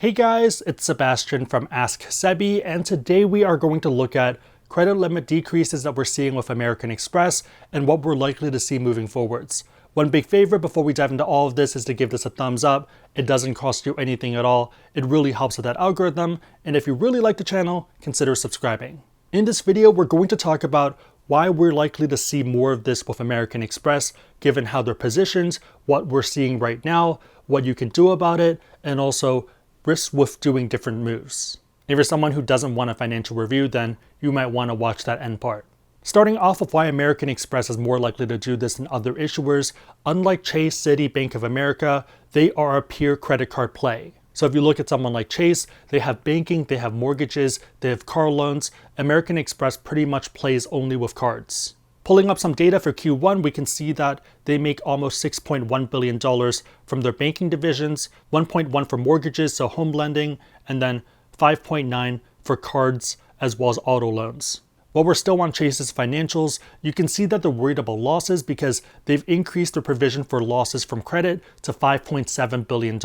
Hey guys, it's Sebastian from AskSebby, and today we are going to look at credit limit decreases that we're seeing with American Express and what we're likely to see moving forwards. One big favor before we dive into all of this is to give this a thumbs up. It doesn't cost you anything at all. It really helps with that algorithm, and if you really like the channel, consider subscribing. In this video, we're going to talk about why we're likely to see more of this with American Express, given how they're positioned, what we're seeing right now, what you can do about it, and also risks with doing different moves. If you're someone who doesn't want a financial review, then you might want to watch that end part. Starting off with why American Express is more likely to do this than other issuers, unlike Chase, Citi, Bank of America, they are a pure credit card play. So if you look at someone like Chase, they have banking, they have mortgages, they have car loans. American Express pretty much plays only with cards. Pulling up some data for Q1, we can see that they make almost $6.1 billion from their banking divisions, 1.1 for mortgages, so home lending, and then 5.9 for cards as well as auto loans. While we're still on Chase's financials, you can see that they're worried about losses because they've increased their provision for losses from credit to $5.7 billion.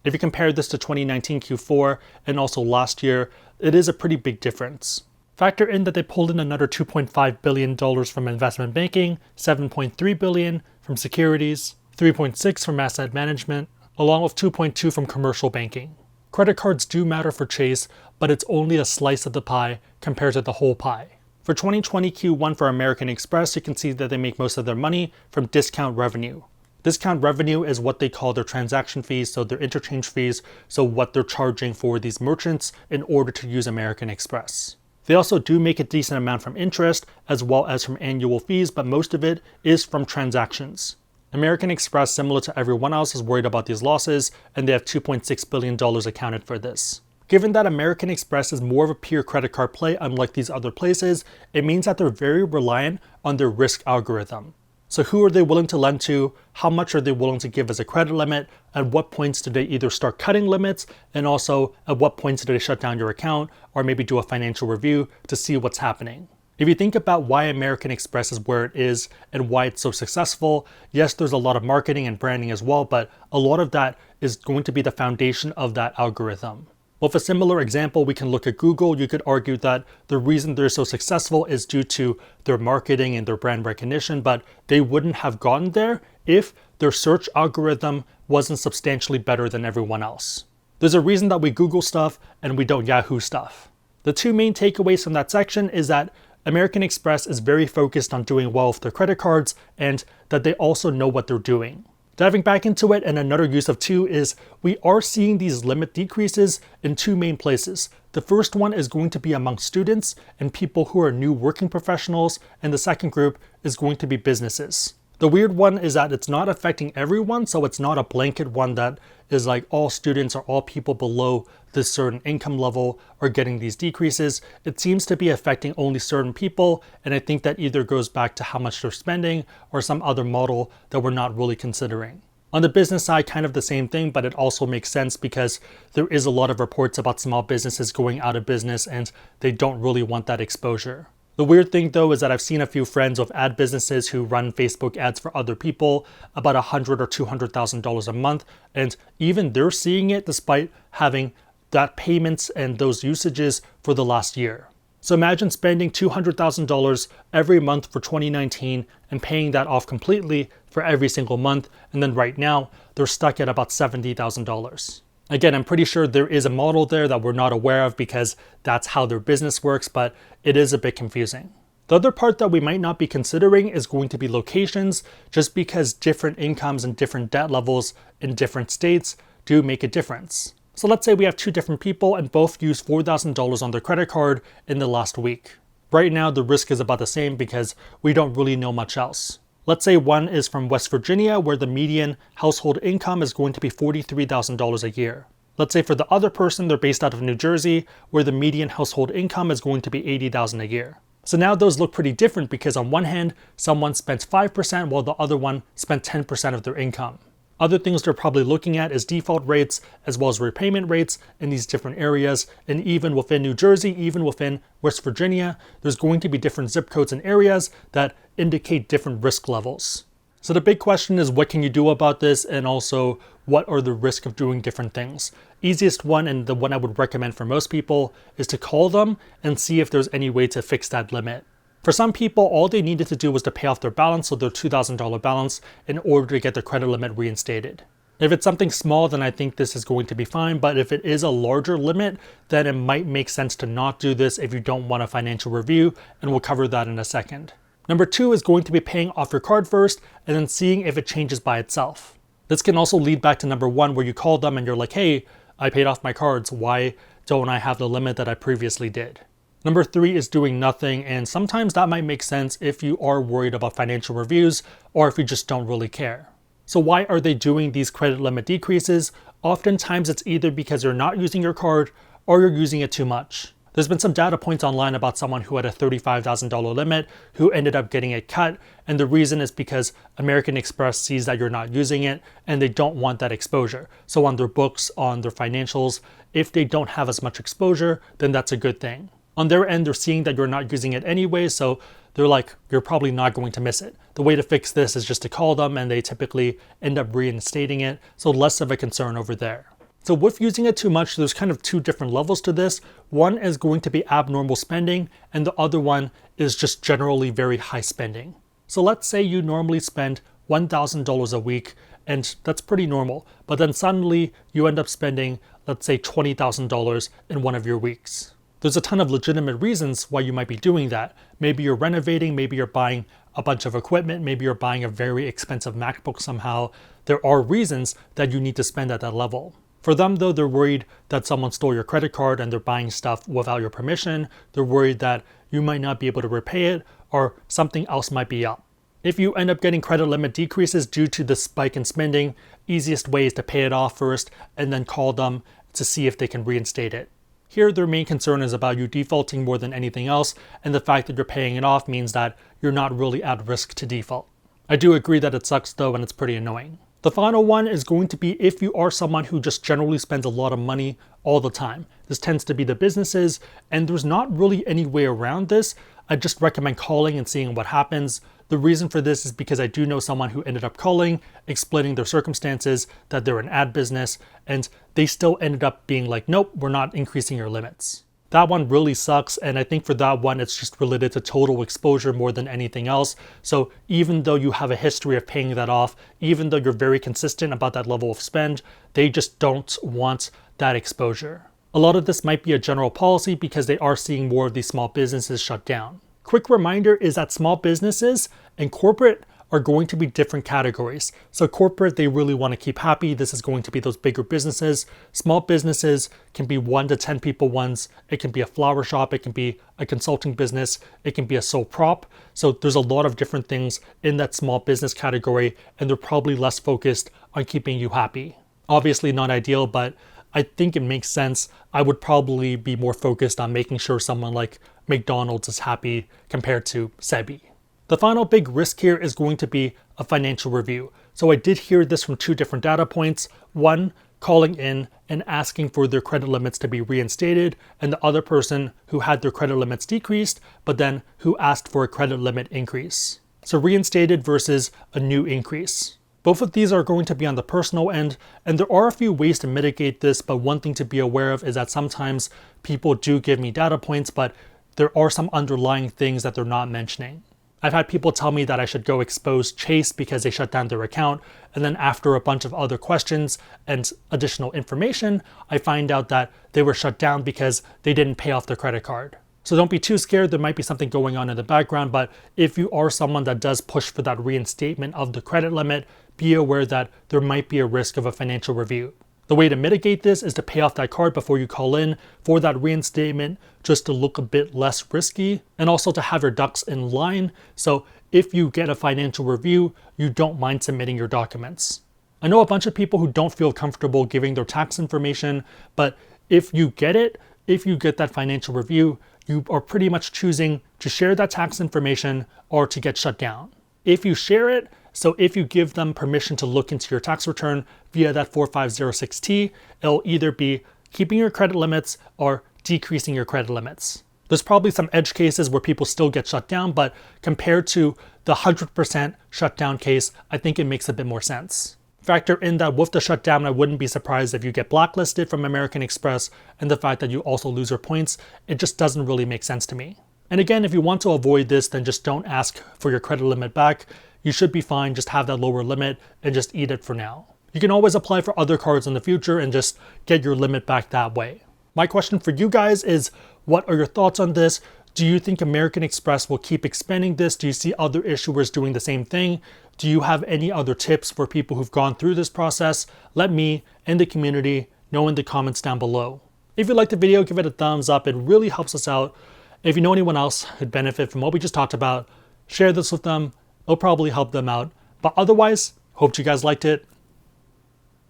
If you compare this to 2019 Q4 and also last year, it is a pretty big difference. Factor in that they pulled in another $2.5 billion from investment banking, $7.3 billion from securities, $3.6 from asset management, along with $2.2 from commercial banking. Credit cards do matter for Chase, but it's only a slice of the pie compared to the whole pie. For 2020 Q1 for American Express, you can see that they make most of their money from discount revenue. Discount revenue is what they call their transaction fees, so their interchange fees, so what they're charging for these merchants in order to use American Express. They also do make a decent amount from interest as well as from annual fees, but most of it is from transactions. American Express, similar to everyone else, is worried about these losses, and they have $2.6 billion accounted for this. Given that American Express is more of a pure credit card play unlike these other places, it means that they're very reliant on their risk algorithm. So who are they willing to lend to? How much are they willing to give as a credit limit? At what points do they either start cutting limits, and also at what points do they shut down your account or maybe do a financial review to see what's happening? If you think about why American Express is where it is and why it's so successful, yes, there's a lot of marketing and branding as well, but a lot of that is going to be the foundation of that algorithm. With a similar example, we can look at Google. You could argue that the reason they're so successful is due to their marketing and their brand recognition, but they wouldn't have gotten there if their search algorithm wasn't substantially better than everyone else. There's a reason that we Google stuff and we don't Yahoo stuff. The two main takeaways from that section is that American Express is very focused on doing well with their credit cards and that they also know what they're doing. Diving back into it, and another use of two is we are seeing these limit decreases in two main places. The first one is going to be among students and people who are new working professionals, and the second group is going to be businesses. The weird one is that it's not affecting everyone, so it's not a blanket one that is like all students or all people below this certain income level are getting these decreases. It seems to be affecting only certain people, and I think that either goes back to how much they're spending or some other model that we're not really considering. On the business side, kind of the same thing, but it also makes sense because there is a lot of reports about small businesses going out of business and they don't really want that exposure. The weird thing though is that I've seen a few friends of ad businesses who run Facebook ads for other people, about $100,000 or $200,000 a month, and even they're seeing it despite having that payments and those usages for the last year. So imagine spending $200,000 every month for 2019 and paying that off completely for every single month, and then right now they're stuck at about $70,000. Again, I'm pretty sure there is a model there that we're not aware of because that's how their business works, but it is a bit confusing. The other part that we might not be considering is going to be locations, just because different incomes and different debt levels in different states do make a difference. So let's say we have two different people and both use $4,000 on their credit card in the last week. Right now, the risk is about the same because we don't really know much else. Let's say one is from West Virginia, where the median household income is going to be $43,000 a year. Let's say for the other person, they're based out of New Jersey, where the median household income is going to be $80,000 a year. So now those look pretty different because on one hand, someone spent 5% while the other one spent 10% of their income. Other things they're probably looking at is default rates as well as repayment rates in these different areas. And even within New Jersey, even within West Virginia, there's going to be different zip codes and areas that indicate different risk levels. So the big question is, what can you do about this? And also, what are the risks of doing different things? Easiest one, and the one I would recommend for most people, is to call them and see if there's any way to fix that limit. For some people, all they needed to do was to pay off their balance, so their $2,000 balance, in order to get their credit limit reinstated. If it's something small, then I think this is going to be fine, but if it is a larger limit, then it might make sense to not do this if you don't want a financial review, and we'll cover that in a second. Number 2 is going to be paying off your card first, and then seeing if it changes by itself. This can also lead back to number 1, where you call them and you're like, hey, I paid off my cards, why don't I have the limit that I previously did? Number 3 is doing nothing, and sometimes that might make sense if you are worried about financial reviews or if you just don't really care. So why are they doing these credit limit decreases? Oftentimes it's either because you're not using your card or you're using it too much. There's been some data points online about someone who had a $35,000 limit who ended up getting it cut, and the reason is because American Express sees that you're not using it and they don't want that exposure. So on their books, on their financials, if they don't have as much exposure, then that's a good thing. On their end, they're seeing that you're not using it anyway, so they're like, you're probably not going to miss it. The way to fix this is just to call them, and they typically end up reinstating it, so less of a concern over there. So with using it too much, there's kind of 2 different levels to this. One is going to be abnormal spending, and the other one is just generally very high spending. So let's say you normally spend $1,000 a week, and that's pretty normal, but then suddenly you end up spending, let's say, $20,000 in one of your weeks. There's a ton of legitimate reasons why you might be doing that. Maybe you're renovating, maybe you're buying a bunch of equipment, maybe you're buying a very expensive MacBook somehow. There are reasons that you need to spend at that level. For them though, they're worried that someone stole your credit card and they're buying stuff without your permission. They're worried that you might not be able to repay it or something else might be up. If you end up getting credit limit decreases due to the spike in spending, easiest way is to pay it off first and then call them to see if they can reinstate it. Here, their main concern is about you defaulting more than anything else, and the fact that you're paying it off means that you're not really at risk to default. I do agree that it sucks though, and it's pretty annoying. The final one is going to be if you are someone who just generally spends a lot of money all the time. This tends to be the businesses, and there's not really any way around this. I just recommend calling and seeing what happens. The reason for this is because I do know someone who ended up calling, explaining their circumstances, that they're an ad business, and they still ended up being like, nope, we're not increasing your limits. That one really sucks, and I think for that one, it's just related to total exposure more than anything else. So even though you have a history of paying that off, even though you're very consistent about that level of spend, they just don't want that exposure. A lot of this might be a general policy because they are seeing more of these small businesses shut down. Quick reminder is that small businesses and corporate are going to be different categories. So corporate, they really want to keep happy. This is going to be those bigger businesses. Small businesses can be 1 to 10 people ones. It can be a flower shop. It can be a consulting business. It can be a sole prop. So there's a lot of different things in that small business category, and they're probably less focused on keeping you happy. Obviously not ideal, but I think it makes sense. I would probably be more focused on making sure someone like McDonald's is happy compared to Sebby. The final big risk here is going to be a financial review. So I did hear this from 2 different data points. One, calling in and asking for their credit limits to be reinstated, and the other person who had their credit limits decreased, but then who asked for a credit limit increase. So reinstated versus a new increase. Both of these are going to be on the personal end, and there are a few ways to mitigate this, but one thing to be aware of is that sometimes people do give me data points, but there are some underlying things that they're not mentioning. I've had people tell me that I should go expose Chase because they shut down their account, and then after a bunch of other questions and additional information, I find out that they were shut down because they didn't pay off their credit card. So don't be too scared, there might be something going on in the background, but if you are someone that does push for that reinstatement of the credit limit, be aware that there might be a risk of a financial review. The way to mitigate this is to pay off that card before you call in for that reinstatement, just to look a bit less risky, and also to have your ducks in line. So if you get a financial review, you don't mind submitting your documents. I know a bunch of people who don't feel comfortable giving their tax information, but if you get it, if you get that financial review, you are pretty much choosing to share that tax information or to get shut down. If you share it, so if you give them permission to look into your tax return via that 4506T, it'll either be keeping your credit limits or decreasing your credit limits. There's probably some edge cases where people still get shut down, but compared to the 100% shutdown case, I think it makes a bit more sense. Factor in that with the shutdown, I wouldn't be surprised if you get blacklisted from American Express, and the fact that you also lose your points, it just doesn't really make sense to me. And again, if you want to avoid this, then just don't ask for your credit limit back. You should be fine, just have that lower limit and just eat it for now. You can always apply for other cards in the future and just get your limit back that way. My question for you guys is, what are your thoughts on this? Do you think American Express will keep expanding this? Do you see other issuers doing the same thing? Do you have any other tips for people who've gone through this process? Let me and the community know in the comments down below. If you liked the video, give it a thumbs up. It really helps us out. If you know anyone else who'd benefit from what we just talked about, share this with them. It'll probably help them out. But otherwise, hope you guys liked it.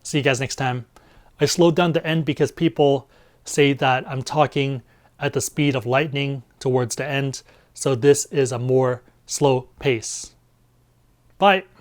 See you guys next time. I slowed down the end because people say that I'm talking at the speed of lightning towards the end. So this is a more slow pace. Bye.